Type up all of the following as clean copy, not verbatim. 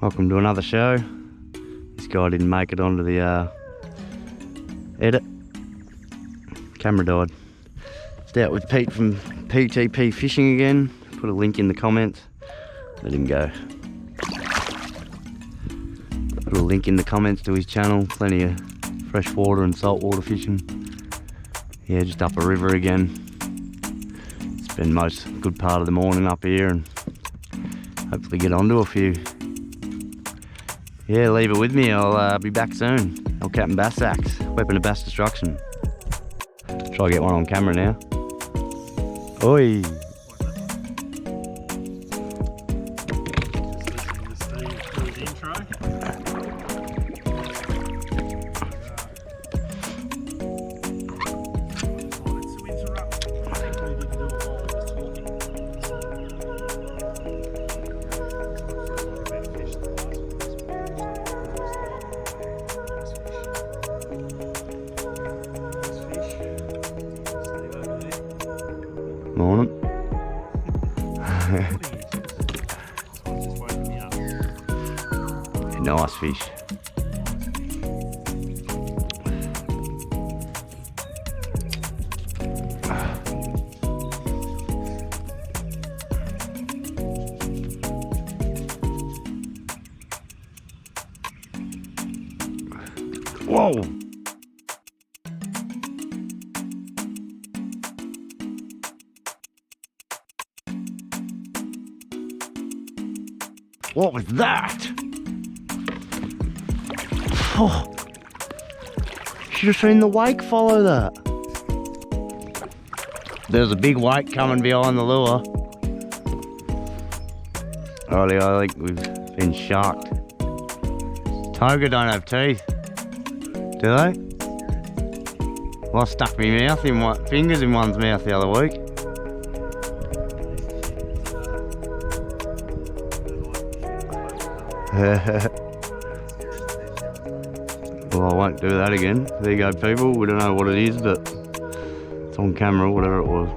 Welcome to another show. This guy didn't make it onto the edit. Camera died. It's out with Pete from PTP Fishing again. Put a link in the comments. Let him go. Put a link in the comments to his channel. Plenty of freshwater and saltwater fishing. Yeah, just up a river again. Spend most good part of the morning up here and hopefully get onto a few. Yeah, leave it with me. I'll be back soon. Elcaptain bass axe, weapon of bass destruction. Try to get one on camera now. Oi! Morning. Nice fish. Whoa! What was that? Oh, should have seen the wake follow that. There's a big wake coming behind the lure. Righty, I think we've been sharked. Toga don't have teeth, do they? Well, I stuck my mouth in fingers in one's mouth the other week. Well, I won't do that again. There you go, people. We don't know what it is, but it's on camera, whatever it was.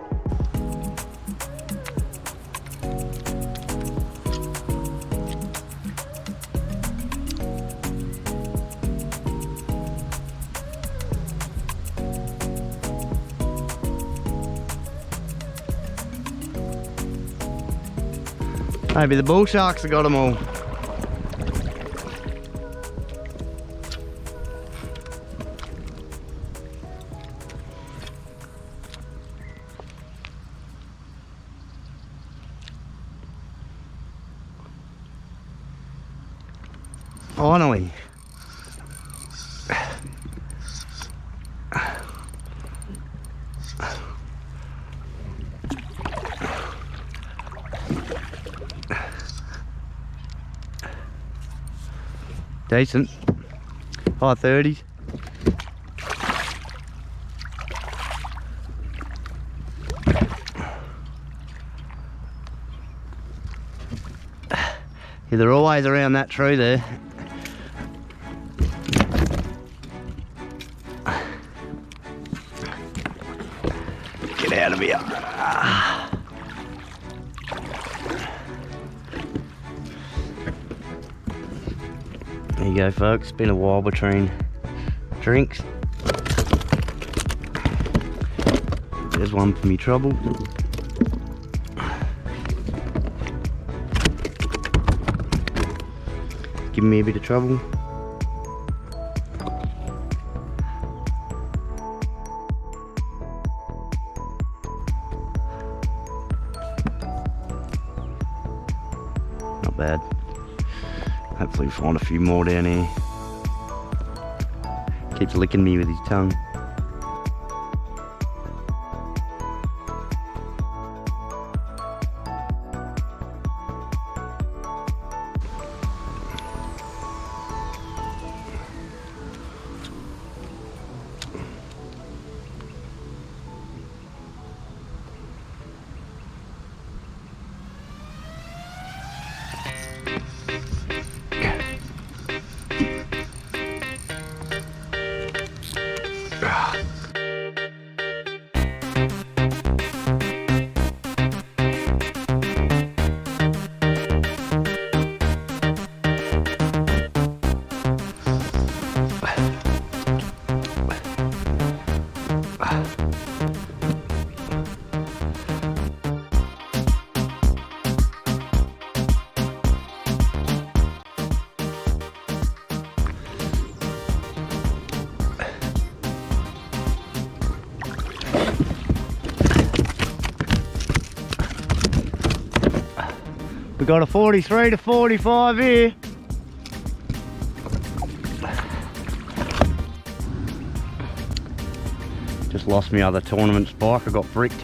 Maybe the bull sharks have got them all. Finally. Decent. High 30s. Yeah, they're always around that tree there. Get out of here. There you go, folks. Been a while between drinks. There's one for me trouble. Giving me a bit of trouble. Not bad. Hopefully find a few more down here. Keeps licking me with his tongue. We got a 43 to 45 here. Just lost my other tournament spike. I got bricked.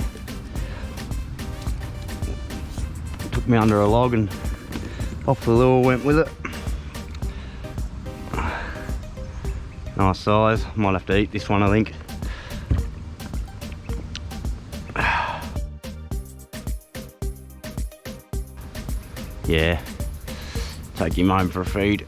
Took me under a log and off the lure went with it. Nice size. Might have to eat this one, I think. Yeah, take him home for a feed.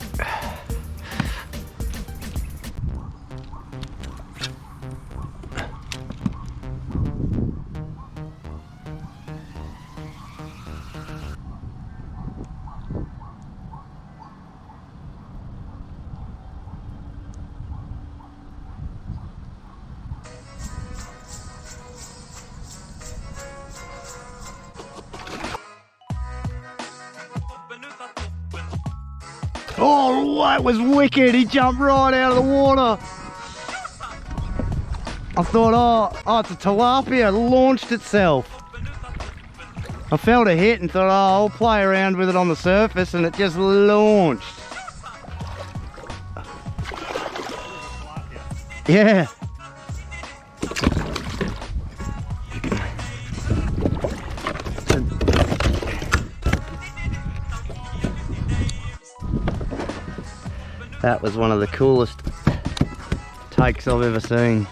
Oh, that was wicked. He jumped right out of the water. I thought, oh, it's a tilapia. It launched itself. I felt a hit and thought, oh, I'll play around with it on the surface, and it just launched. Yeah. That was one of the coolest takes I've ever seen.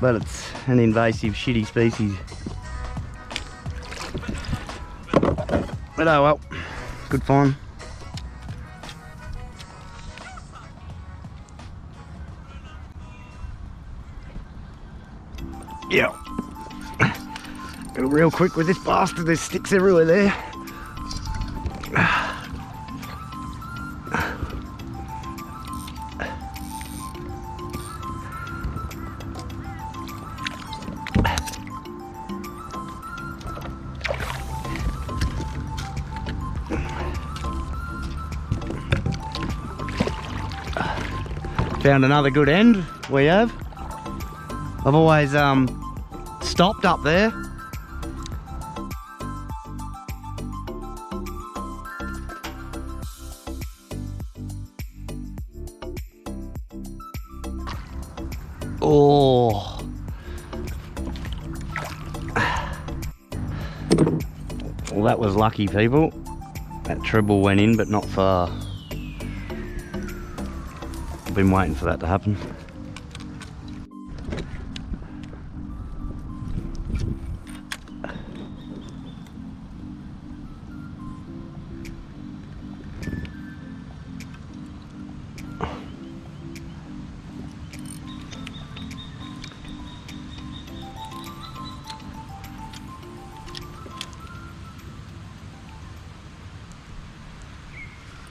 But it's an invasive shitty species. But oh well, good fun. Yeah. Go real quick with this bastard, there's sticks everywhere there. Found another good end, we have. I've always stopped up there. Oh. Well, that was lucky, people. That treble went in, but not far. I've been waiting for that to happen.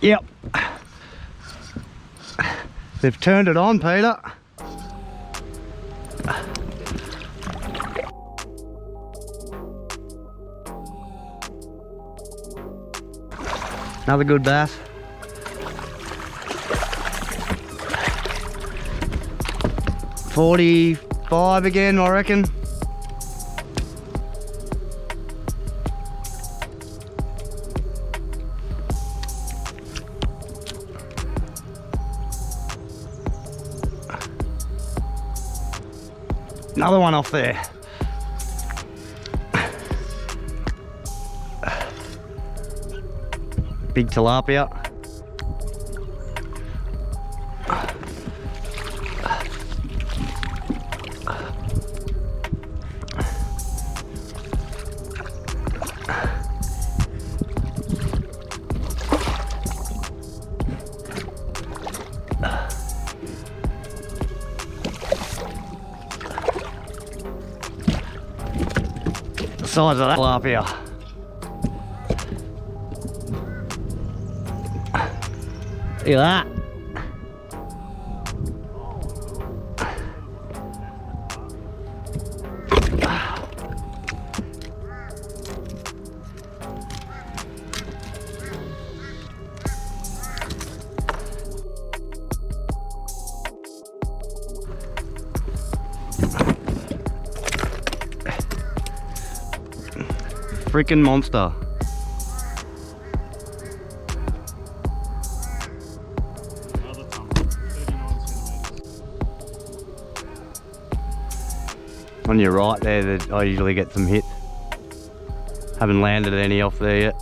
Yep. They've turned it on, Peter. Another good bass. $45 again, I reckon. Another one off there. Big tilapia. Size of that tilapia. Look at that. freaking monster. Another ton, 39 centimetres. On your right there, I usually get some hits. Haven't landed any off there yet.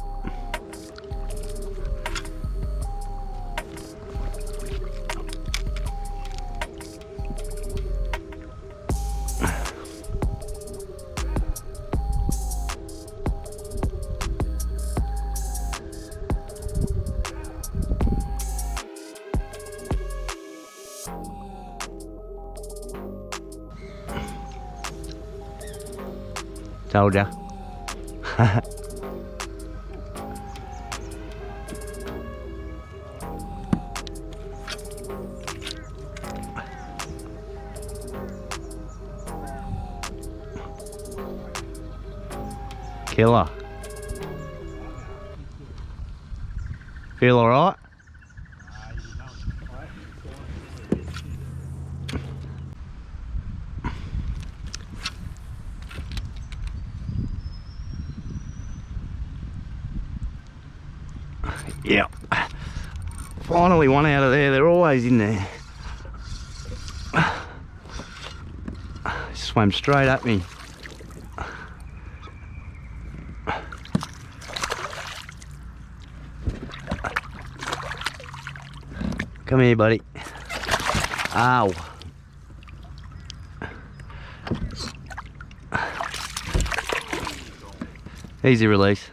Told ya. Killer. Feel alright? Yeah, finally one out of there. They're always in there. Swam straight at me. Come here, buddy. Ow. Easy release.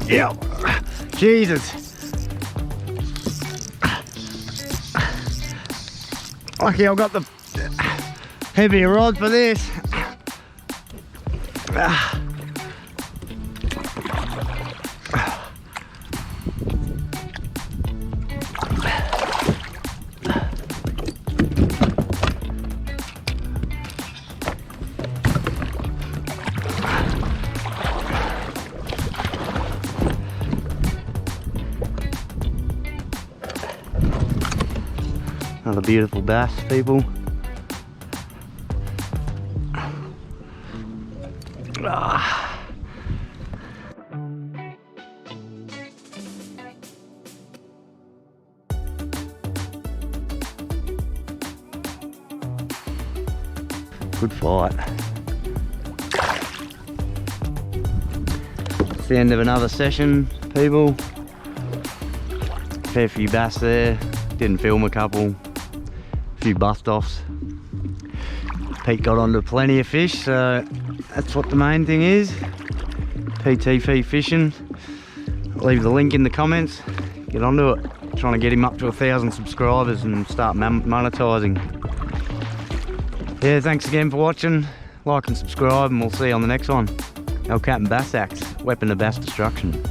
Yeah, Jesus. Lucky I've got the heavier rod for this. Another beautiful bass, people. Ah. Good fight. It's the end of another session, people. Fair few bass there. Didn't film a couple. Few bust offs. Pete got onto plenty of fish, so that's what the main thing is. PTP fishing. I'll leave the link in the comments. Get onto it. Trying to get him up to 1,000 subscribers and start monetizing. Yeah, thanks again for watching. Like and subscribe, and we'll see you on the next one. Elcaptain Bass Axe, weapon of bass destruction.